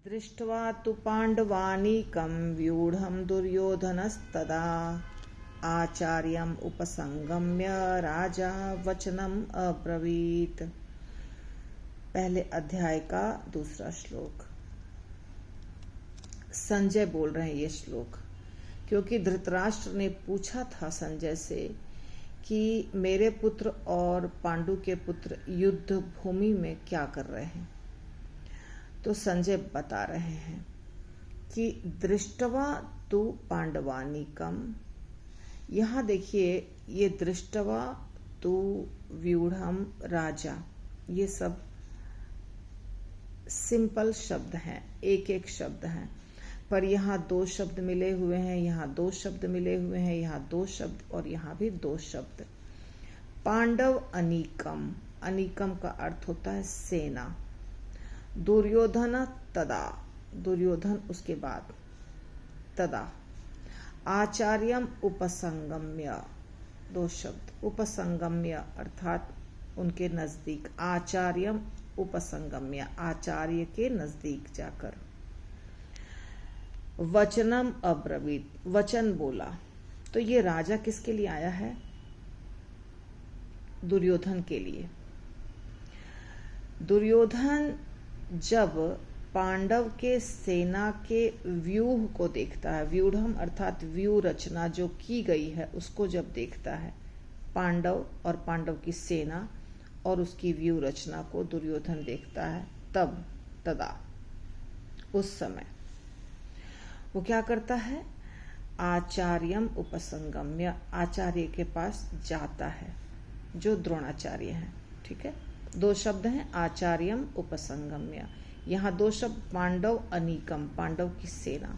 दृष्ट्वा तु पाण्डवानीकं व्यूढं दुर्योधनस्तदा आचार्यम् उपसंगम्य राजा वचनम अब्रवीत। पहले अध्याय का दूसरा श्लोक। संजय बोल रहे हैं ये श्लोक, क्योंकि धृतराष्ट्र ने पूछा था संजय से कि मेरे पुत्र और पांडु के पुत्र युद्ध भूमि में क्या कर रहे हैं। तो संजय बता रहे हैं कि दृष्टवा तु पांडवानीकम। यहाँ देखिए, ये दृष्टवा तु व्यूढ़म राजा, ये सब सिंपल शब्द हैं, एक एक शब्द हैं, पर यहाँ दो शब्द मिले हुए हैं, यहाँ दो शब्द मिले हुए हैं, यहाँ दो शब्द और यहाँ भी दो शब्द। पांडव अनीकम, अनीकम का अर्थ होता है सेना। दुर्योधन तदा, दुर्योधन उसके बाद, तदा। आचार्यम उपसंगम्य, दो शब्द, उपसंगम्य अर्थात उनके नजदीक। आचार्यम उपसंगम्य, आचार्य के नजदीक जाकर। वचनम अब्रवीत, वचन बोला। तो ये राजा किसके लिए आया है? दुर्योधन के लिए। दुर्योधन जब पांडव के सेना के व्यूह को देखता है, व्यूढ़म अर्थात व्यू रचना जो की गई है उसको जब देखता है, पांडव और पांडव की सेना और उसकी व्यू रचना को दुर्योधन देखता है, तब, तदा, उस समय वो क्या करता है? आचार्यम उपसंगम्य, आचार्य के पास जाता है जो द्रोणाचार्य हैं। ठीक है, दो शब्द हैं, आचार्यम उपसंगम्य। यहाँ दो शब्द, पांडव अनीकम, पांडव की सेना।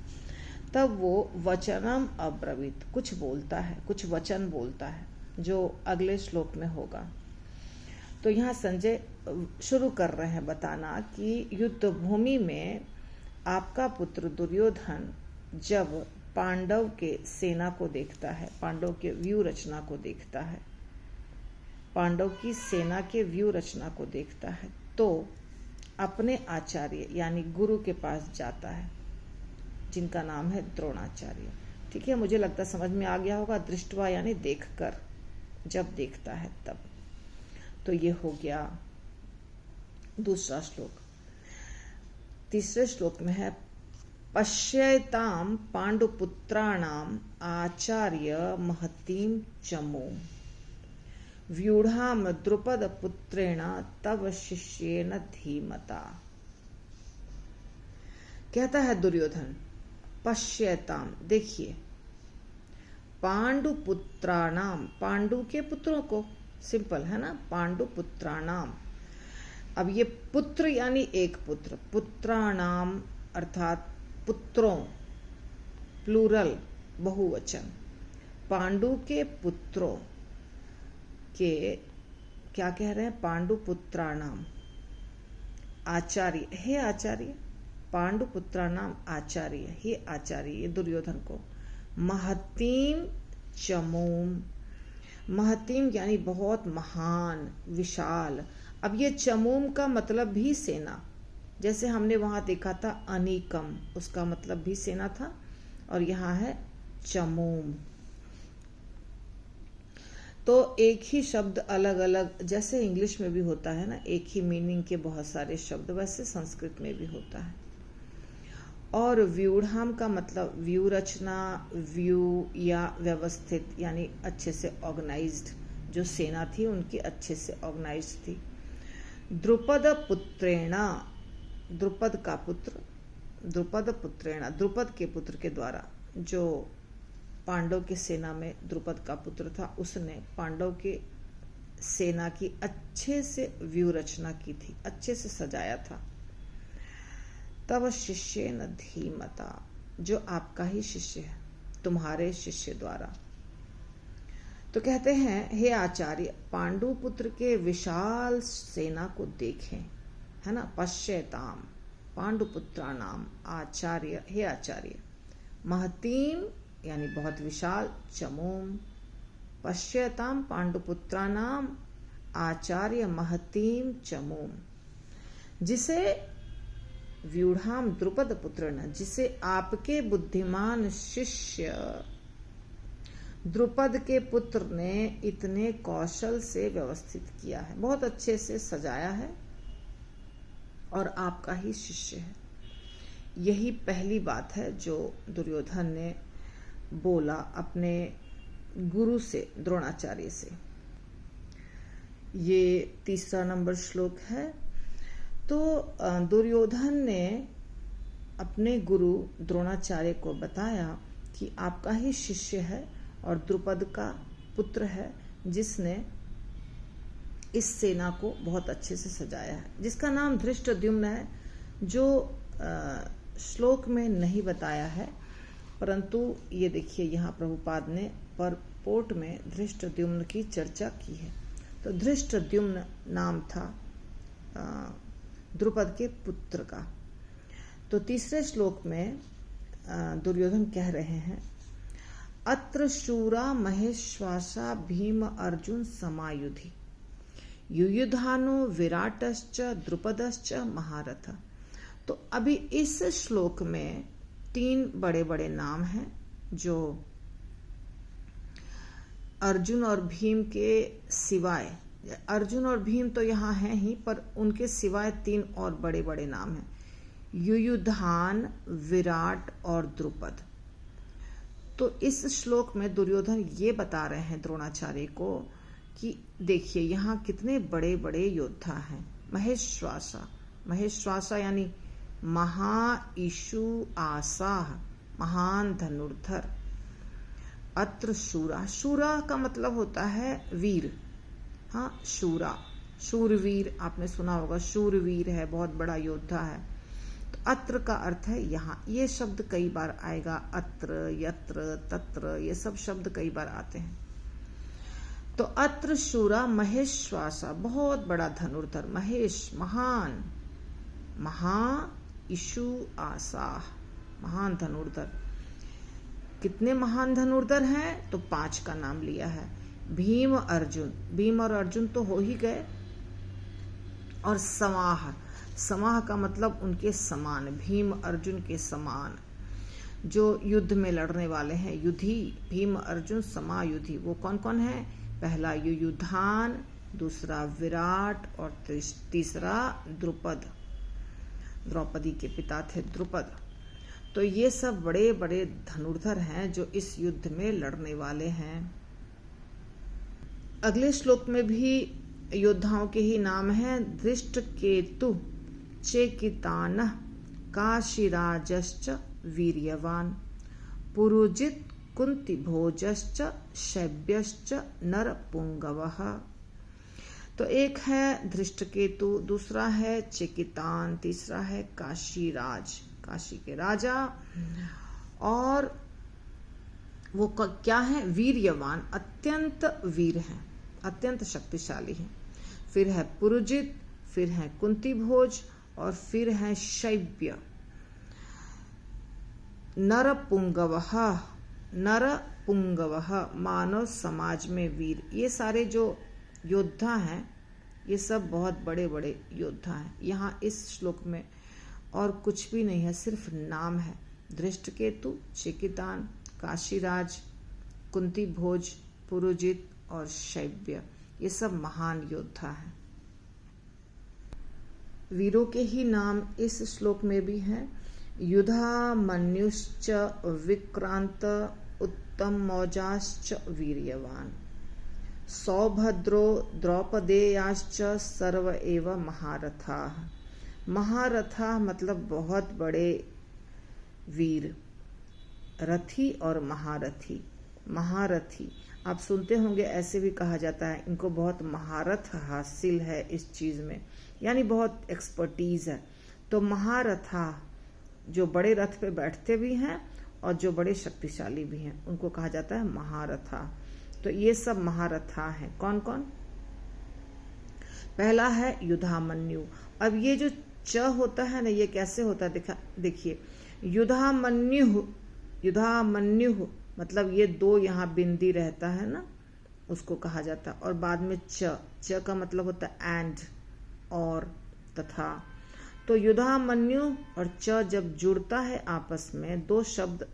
तब वो वचनम अब्रवीत, कुछ बोलता है, कुछ वचन बोलता है जो अगले श्लोक में होगा। तो यहाँ संजय शुरू कर रहे हैं बताना कि युद्ध भूमि में आपका पुत्र दुर्योधन जब पांडव के सेना को देखता है, पांडव के व्यू रचना को देखता है, पांडव की सेना के व्यू रचना को देखता है, तो अपने आचार्य यानी गुरु के पास जाता है, जिनका नाम है द्रोणाचार्य। ठीक है, मुझे लगता है समझ में आ गया होगा। दृष्टवा यानी देखकर, जब देखता है तब। तो ये हो गया दूसरा श्लोक। तीसरे श्लोक में है पश्यताम पांडुपुत्राणाम आचार्य महतीम चमूम व्यूढ़ाम द्रुपद पुत्रेण तव शिष्येन धीमता। कहता है दुर्योधन, पश्यताम, देखिए, पांडुपुत्राणाम, पांडु के पुत्रों को, सिंपल है ना, पांडुपुत्राणाम। अब ये पुत्र यानी एक पुत्र, पुत्राणाम अर्थात पुत्रों, प्लूरल, बहुवचन। पांडु के पुत्रों के क्या कह रहे हैं? पांडुपुत्राणाम आचार्य, हे आचार्य, पांडुपुत्राणाम आचार्य, हे आचार्य, ये दुर्योधन को। महतीम चमूम, महतीम यानी बहुत महान, विशाल। अब ये चमूम का मतलब भी सेना, जैसे हमने वहां देखा था अनीकम, उसका मतलब भी सेना था, और यहाँ है चमूम। तो एक ही शब्द अलग अलग, जैसे इंग्लिश में भी होता है ना, एक ही मीनिंग के बहुत सारे शब्द, वैसे संस्कृत में भी होता है। और व्यूढ़ाम का मतलब व्यू रचना, व्यू या व्यवस्थित, यानी अच्छे से ऑर्गेनाइज्ड। जो सेना थी उनकी अच्छे से ऑर्गेनाइज्ड थी। द्रुपद पुत्रेणा, द्रुपद का पुत्र, द्रुपद पुत्रेणा, द्रुपद के पुत्र के द्वारा, जो पांडव की सेना में द्रुपद का पुत्र था, उसने पांडव के सेना की अच्छे से व्यू रचना की थी, अच्छे से सजाया था। तब शिष्य न धीमता, जो आपका ही शिष्य है, तुम्हारे शिष्य द्वारा। तो कहते हैं, हे आचार्य, पांडु पुत्र के विशाल सेना को देखें, है ना। पश्यताम पांडुपुत्राणाम आचार्य, हे आचार्य। महतीम यानी बहुत विशाल, चमूम। पश्यताम पांडुपुत्राणाम आचार्य महतीम चमूम, जिसे व्यूढ़ाम द्रुपद पुत्र न, जिसे आपके बुद्धिमान शिष्य द्रुपद के पुत्र ने इतने कौशल से व्यवस्थित किया है, बहुत अच्छे से सजाया है और आपका ही शिष्य है। यही पहली बात है जो दुर्योधन ने बोला अपने गुरु से, द्रोणाचार्य से। ये 3 नंबर श्लोक है। तो दुर्योधन ने अपने गुरु द्रोणाचार्य को बताया कि आपका ही शिष्य है और द्रुपद का पुत्र है, जिसने इस सेना को बहुत अच्छे से सजाया है, जिसका नाम धृष्टद्युम्न है, जो श्लोक में नहीं बताया है, परंतु ये देखिए यहाँ प्रभुपाद ने परपोर्ट में धृष्टद्युम्न की चर्चा की है। तो धृष्टद्युम्न नाम था द्रुपद के पुत्र का। तो 3 श्लोक में दुर्योधन कह रहे हैं, अत्र शूरा महेश्वासा भीम अर्जुन समायुधि युयुधानो विराटश्च द्रुपदश्च महारथ। तो अभी इस श्लोक में 3 बड़े बड़े नाम हैं जो अर्जुन और भीम के सिवाय, अर्जुन और भीम तो यहाँ हैं ही, पर उनके सिवाय 3 और बड़े बड़े नाम हैं, युयुधान, विराट और द्रुपद। तो इस श्लोक में दुर्योधन ये बता रहे हैं द्रोणाचार्य को कि देखिए यहाँ कितने बड़े बड़े योद्धा हैं। महेश्वासा, महेश्वासा यानी महाईशु आसाह, महान धनुर्धर। अत्र शूरा, शूरा का मतलब होता है वीर। हाँ, शूरा, शूरवीर, आपने सुना होगा, शूरवीर है, बहुत बड़ा योद्धा है। तो अत्र का अर्थ है यहाँ। ये शब्द कई बार आएगा, अत्र, यत्र, तत्र, ये सब शब्द कई बार आते हैं। तो अत्र शूरा महेश्वासा, बहुत बड़ा धनुर्धर, महेश महान, महाईशु आसाह, महान धनुर्धर। कितने महान धनुर्धर हैं? तो 5 का नाम लिया है। भीम अर्जुन, भीम और अर्जुन तो हो ही गए, और समाह, समाह का मतलब उनके समान, भीम अर्जुन के समान, जो युद्ध में लड़ने वाले हैं, युद्धि, भीम अर्जुन समायुधि। वो कौन कौन है? पहला युयुधान, दूसरा विराट और तीसरा द्रुपद, द्रौपदी के पिता थे द्रुपद। तो ये सब बड़े बड़े धनुर्धर हैं जो इस युद्ध में लड़ने वाले हैं। अगले श्लोक में भी योद्धाओं के ही नाम हैं। धृष्टकेतु, चेकितानः, काशीराजश्च वीर्यवान, पुरुजित, कुंतीभोजश्च, शैब्यश्च, नरपुंगवः। तो एक है धृष्टकेतु, दूसरा है चेकितान, तीसरा है काशीराज, काशी के राजा, और वो क्या है? वीर्यवान, अत्यंत वीर हैं, अत्यंत शक्तिशाली हैं। फिर है पुरुजित, फिर है कुंतीभोज, और फिर है शैब्य। नरपुंगवः, नरपुंगवः मानव समाज में वीर। ये सारे जो योद्धा हैं ये सब बहुत बड़े बड़े योद्धा हैं। यहाँ इस श्लोक में और कुछ भी नहीं है, सिर्फ नाम है। धृष्टकेतु, चेकितान, काशीराज, कुंतीभोज, पुरुजित और शैब्य, ये सब महान योद्धा हैं। वीरों के ही नाम इस श्लोक में भी हैं। युधामन्युश्च विक्रांत, उत्तम मौजाश्च वीर्यवान, सौभद्रो द्रौपदेयाश्च सर्व एव महारथाः। महारथा मतलब बहुत बड़े वीर, रथी और महारथी। महारथी आप सुनते होंगे, ऐसे भी कहा जाता है इनको बहुत महारथ हासिल है इस चीज में, यानी बहुत एक्सपर्टीज है। तो महारथा जो बड़े रथ पे बैठते भी हैं और जो बड़े शक्तिशाली भी हैं, उनको कहा जाता है महारथा। तो ये सब महारथा हैं। कौन कौन? पहला है युधामन्यु। अब ये जो च होता है ना, ये कैसे होता है देखिए, युधामन्यु, युधामन्यु मतलब ये 2 यहाँ बिंदी रहता है ना, उसको कहा जाता है। और बाद में च का मतलब होता है एंड, और, तथा। तो युधामन्यु और च जब जुड़ता है आपस में, दो शब्द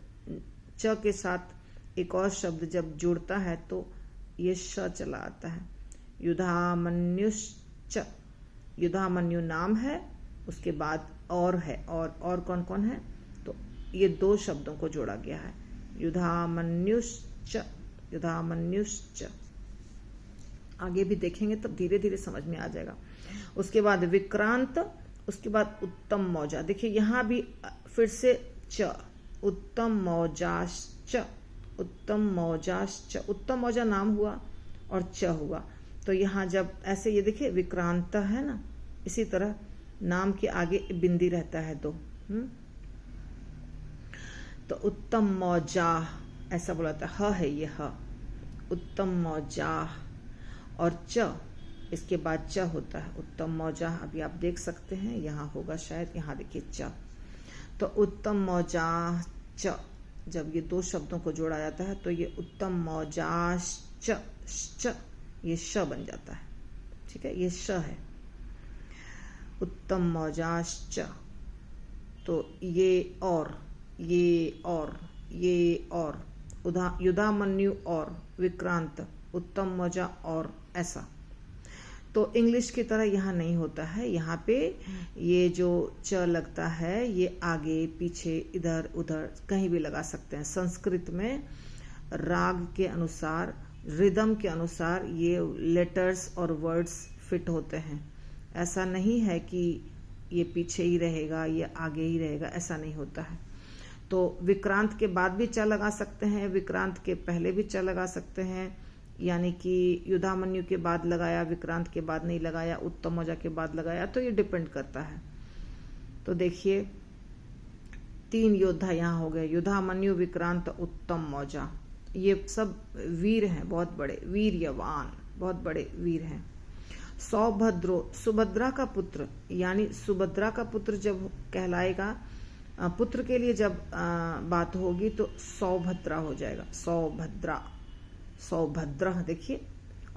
च के साथ एक और शब्द जब जुड़ता है तो ये श चला आता है। युधामन्युश्च, युधामन्यु नाम है, उसके बाद और है, और कौन कौन है, तो ये दो शब्दों को जोड़ा गया है। युधामन्युश्च, युधामन्युश्च। आगे भी देखेंगे तब धीरे धीरे समझ में आ जाएगा। उसके बाद विक्रांत, उसके बाद उत्तम मौजा। देखिए यहाँ भी फिर से च, उत्तम मौजाश्च, उत्तम मौजाश्च। उत्तम मौजा नाम हुआ और च हुआ, तो यहाँ जब ऐसे ये देखिए विक्रांत है ना, इसी तरह नाम के आगे बिंदी रहता है दो। तो उत्तम मौजा ऐसा बोला था, ह है ये ह, उत्तम मौजा। और च, इसके बाद च होता है, उत्तम मौजा। अभी आप देख सकते हैं यहाँ होगा शायद, यहाँ देखिए च। तो उत्तम मौजा च, जब ये दो शब्दों को जोड़ा जाता है तो ये उत्तम मौजाश्च, ये श बन जाता है। ठीक है, ये श है, उत्तम मौजाश्च। तो ये और, ये और, ये और, युधामन्यु और विक्रांत, उत्तम मौजा और, ऐसा। तो इंग्लिश की तरह यहाँ नहीं होता है। यहाँ पे ये जो च लगता है ये आगे पीछे इधर उधर कहीं भी लगा सकते हैं। संस्कृत में राग के अनुसार, रिदम के अनुसार ये लेटर्स और वर्ड्स फिट होते हैं। ऐसा नहीं है कि ये पीछे ही रहेगा, ये आगे ही रहेगा, ऐसा नहीं होता है। तो विक्रांत के बाद भी च लगा सकते हैं, विक्रांत के पहले भी च लगा सकते हैं, यानी कि युधामन्यु के बाद लगाया, विक्रांत के बाद नहीं लगाया, उत्तम मौजा के बाद लगाया, तो ये डिपेंड करता है। तो देखिए 3 योद्धा यहाँ हो गए, युधामन्यु, विक्रांत, उत्तम मौजा। ये सब वीर हैं, बहुत बड़े वीर्यवान, बहुत बड़े वीर हैं। सौभद्रो, सुभद्रा का पुत्र, यानी सुभद्रा का पुत्र जब कहलाएगा, पुत्र के लिए जब बात होगी तो सौभद्रा हो जाएगा, सौभद्रा, सौभद्र देखिए।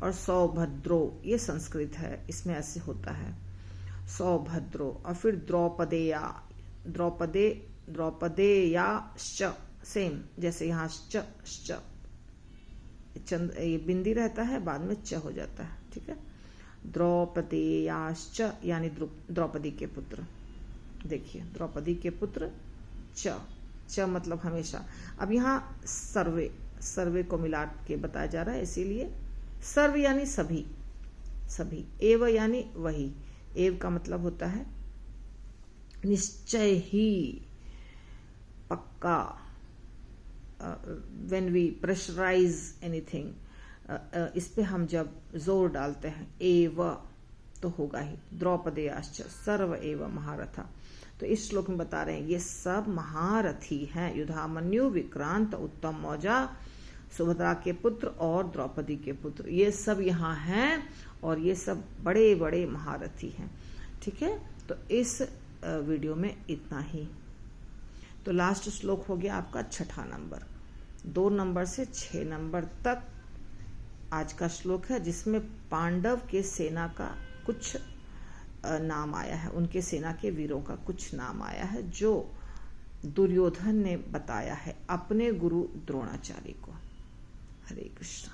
और सौभद्रो ये संस्कृत है, इसमें ऐसे होता है सौभद्रो। और फिर द्रौपदेया, द्रौपदे, द्रौपदेयाश्च, सेम जैसे यहाँ श्च, चंद ये बिंदी रहता है, बाद में च हो जाता है। ठीक है, द्रौपदेयाश्च यानी द्रौपदी के पुत्र। देखिए द्रौपदी के पुत्र च, च मतलब हमेशा। अब यहाँ सर्वे, सर्वे को मिला के बताया जा रहा है, इसीलिए सर्व यानी सभी, सभी। एव यानी वही, एव का मतलब होता है निश्चय ही, पक्का। व्हेन वी प्रेशराइज एनीथिंग, इस पे हम जब जोर डालते हैं एव तो होगा ही। द्रौपदेयाश्च सर्व एव महारथा। तो इस श्लोक में बता रहे हैं ये सब महारथी हैं, युधामन्यु, विक्रांत, उत्तम मौजा, सुभद्रा के पुत्र और द्रौपदी के पुत्र, ये सब यहाँ हैं और ये सब बड़े बड़े महारथी हैं। ठीक है, तो इस वीडियो में इतना ही। तो लास्ट श्लोक हो गया आपका 6ठा नंबर, 2 नंबर से 6 नंबर तक आज का श्लोक है, जिसमें पांडव के सेना का कुछ नाम आया है, उनके सेना के वीरों का कुछ नाम आया है जो दुर्योधन ने बताया है अपने गुरु द्रोणाचार्य को। हरे कृष्ण।